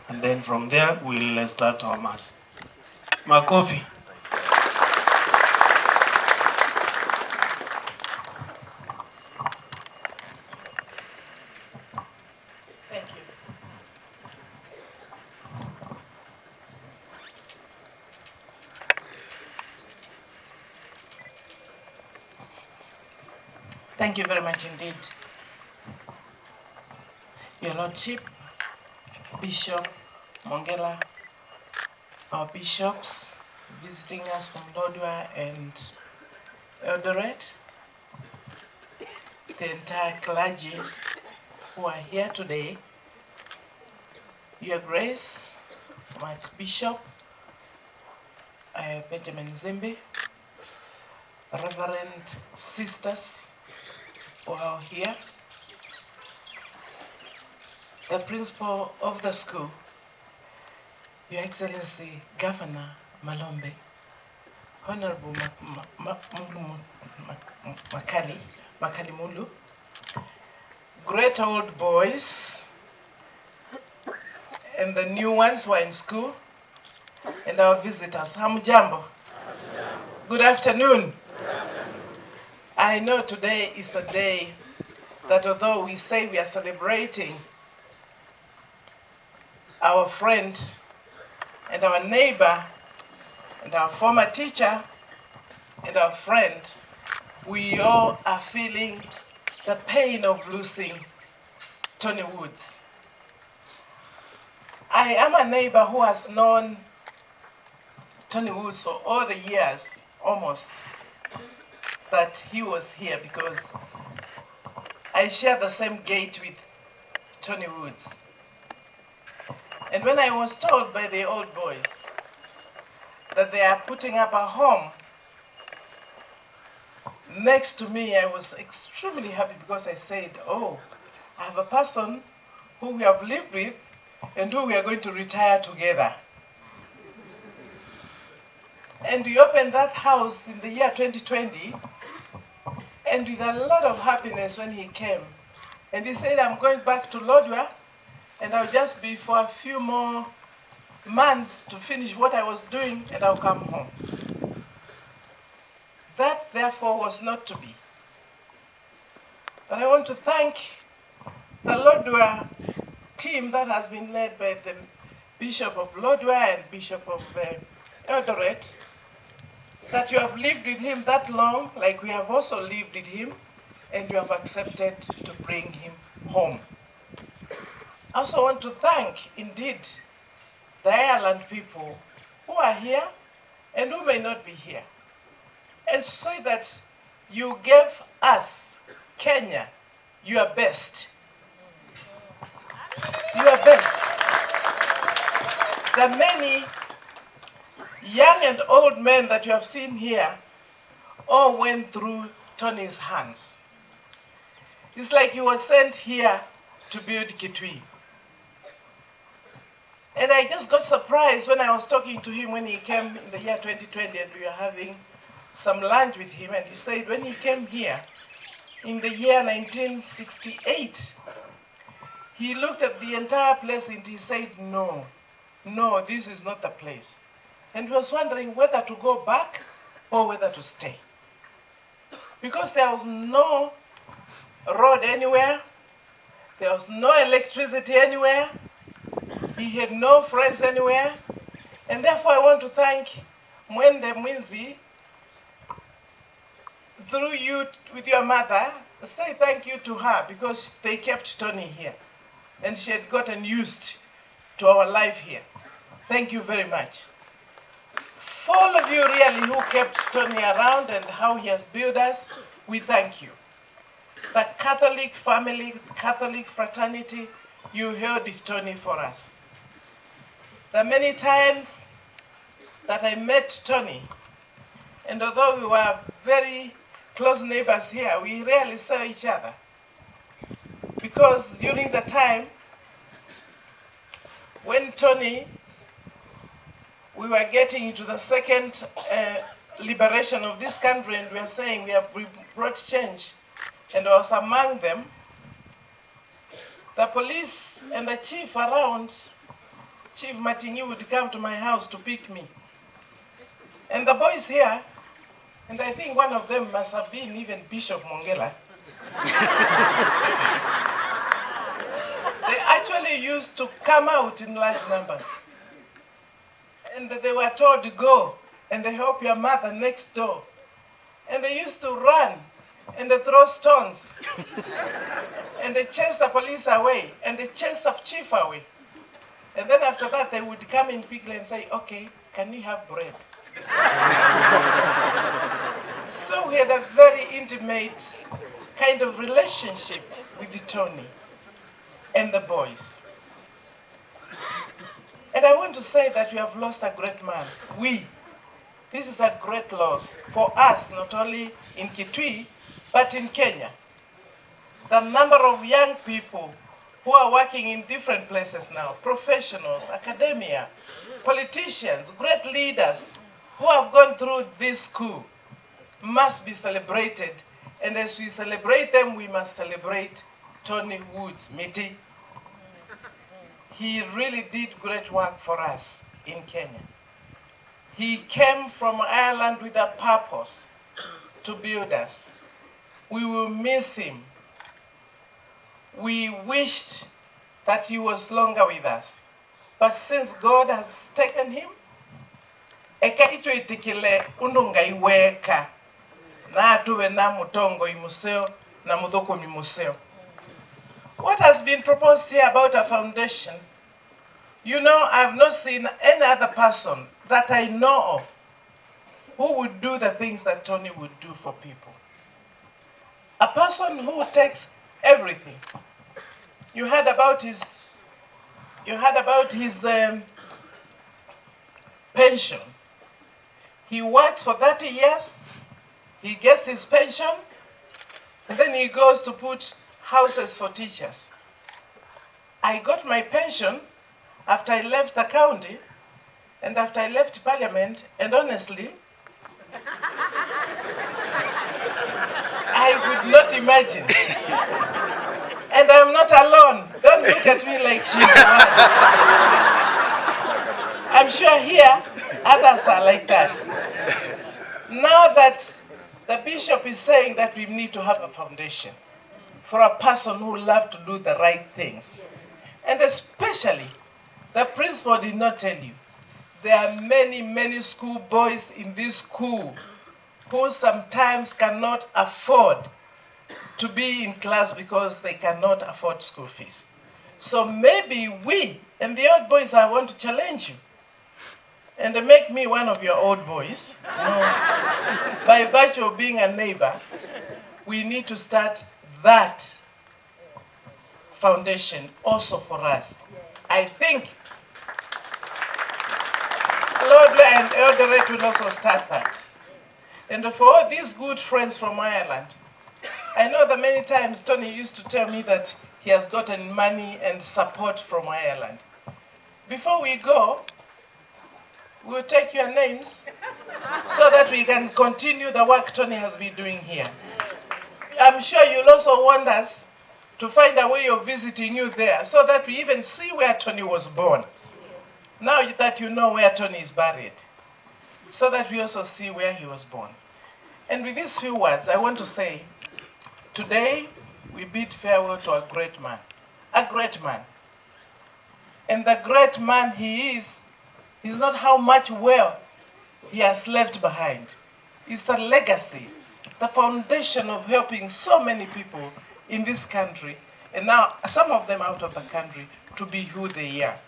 and then from there we'll start our mass. Makofi. Thank you. Thank you very much indeed. Your Lordship, Bishop Mongela, our bishops visiting us from Lodwar and Eldoret, the entire clergy who are here today, Your Grace, Archbishop Benjamin Zimbi, Reverend sisters who are here, the principal of the school, Your Excellency Governor Malombe, Honorable Makali Mulu, great old boys, and the new ones who are in school, and our visitors. Hamjambo. Good afternoon. I know today is a day that although we say we are celebrating our friend and our neighbor and our former teacher and our friend, we all are feeling the pain of losing Tony Woods. I am a neighbor who has known Tony Woods for all the years, almost, that he was here, because I share the same gate with Tony Woods. And when I was told by the old boys that they are putting up a home next to me, I was extremely happy, because I said, oh, I have a person who we have lived with and who we are going to retire together. And we opened that house in the year 2020, and with a lot of happiness when he came. And he said, I'm going back to Lodwar, and I'll just be for a few more months to finish what I was doing, and I'll come home. That, therefore, was not to be. But I want to thank the Lodwar team that has been led by the Bishop of Lodwar and Bishop of Eldoret, that you have lived with him that long, like we have also lived with him, and you have accepted to bring him home. I also want to thank, indeed, the Ireland people who are here and who may not be here, and say that you gave us, Kenya, your best. Your best. The many young and old men that you have seen here all went through Tony's hands. It's like he was sent here to build Kitui. And I just got surprised when I was talking to him when he came in the year 2020, and we were having some lunch with him, and he said when he came here in the year 1968, he looked at the entire place and he said, no, this is not the place. And was wondering whether to go back or whether to stay. Because there was no road anywhere, there was no electricity anywhere, he had no friends anywhere, and therefore I want to thank Mwende Mwinzi, through you with your mother, say thank you to her, because they kept Tony here, and she had gotten used to our life here. Thank you very much. For all of you really who kept Tony around and how he has built us, we thank you. The Catholic family, Catholic fraternity, you held Tony for us. The many times that I met Tony, and although we were very close neighbors here, we rarely saw each other. Because during the time when Tony, we were getting into the second liberation of this country, and we were saying we brought change, and I was among them, the police and the chief around Chief Matingi would come to my house to pick me. And the boys here, and I think one of them must have been even Bishop Mongela, they actually used to come out in large numbers. And they were told to go and they help your mother next door. And they used to run and they throw stones. And they chase the police away and they chase the chief away. And then after that they would come in quickly and say, okay, can we have bread? So we had a very intimate kind of relationship with Tony and the boys. And I want to say that we have lost a great man. This is a great loss for us, not only in Kitui, but in Kenya. The number of young people who are working in different places now, professionals, academia, politicians, great leaders who have gone through this school must be celebrated. And as we celebrate them, we must celebrate Tony Woods Miti. He really did great work for us in Kenya. He came from Ireland with a purpose to build us. We will miss him. We wished that he was longer with us. But since God has taken him, eka ito itikile undunga iweka na atuwe na mutongo imuseo na mudoko mimuseo. What has been proposed here about a foundation, you know, I've not seen any other person that I know of who would do the things that Tony would do for people. A person who takes everything. You heard about his pension. He works for 30 years, he gets his pension, and then he goes to put houses for teachers. I got my pension after I left the county and after I left Parliament, and honestly, I would not imagine. And I'm not alone. Don't look at me like she's alone. I'm sure here others are like that. Now that the bishop is saying that we need to have a foundation for a person who loves to do the right things. And especially, the principal did not tell you, there are many, many schoolboys in this school who sometimes cannot afford to be in class because they cannot afford school fees. So maybe we, and the old boys, I want to challenge you and make me one of your old boys. You know, by virtue of being a neighbor, we need to start that foundation also for us. I think Lord and Eldoret will also start that. And for all these good friends from Ireland, I know that many times Tony used to tell me that he has gotten money and support from Ireland. Before we go, we'll take your names so that we can continue the work Tony has been doing here. I'm sure you'll also want us to find a way of visiting you there so that we even see where Tony was born. Now that you know where Tony is buried, so that we also see where he was born. And with these few words, I want to say, today we bid farewell to a great man. A great man. And the great man he is not how much wealth he has left behind. It's the legacy, the foundation of helping so many people in this country, and now some of them out of the country, to be who they are.